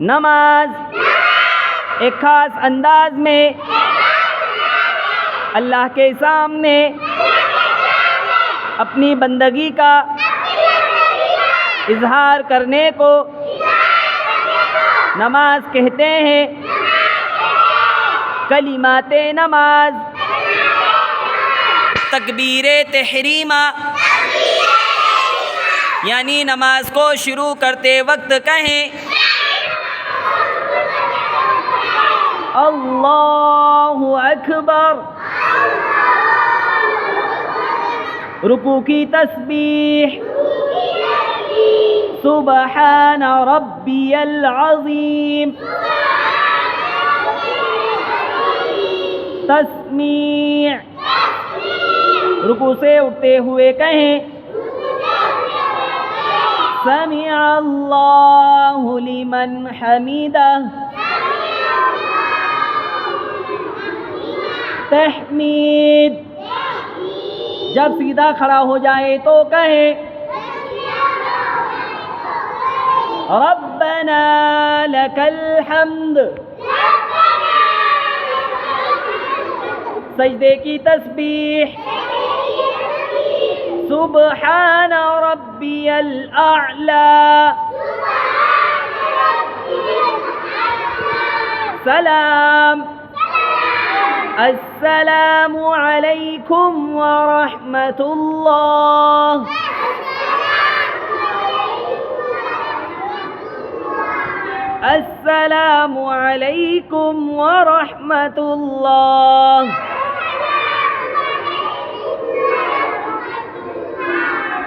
نماز ایک خاص انداز میں اللہ کے سامنے اپنی بندگی کا اظہار کرنے کو نماز کہتے ہیں۔ کلمات نماز، تکبیر تحریمہ، یعنی نماز کو شروع کرتے وقت کہیں اللہ اکبر، رکوع کی تسبیح سبحان ربی العظیم، تسمیع، رکوع سے اٹھتے ہوئے کہیں سمع اللہ لمن حمیدہ، تحمید، جب سیدھا کھڑا ہو جائے تو کہیں ربنا لک الحمد، سجدے کی تسبیح سبحان ربی الاعلی، سلام، السلام علیکم ورحمۃ اللہ، السلام علیکم ورحمۃ اللہ۔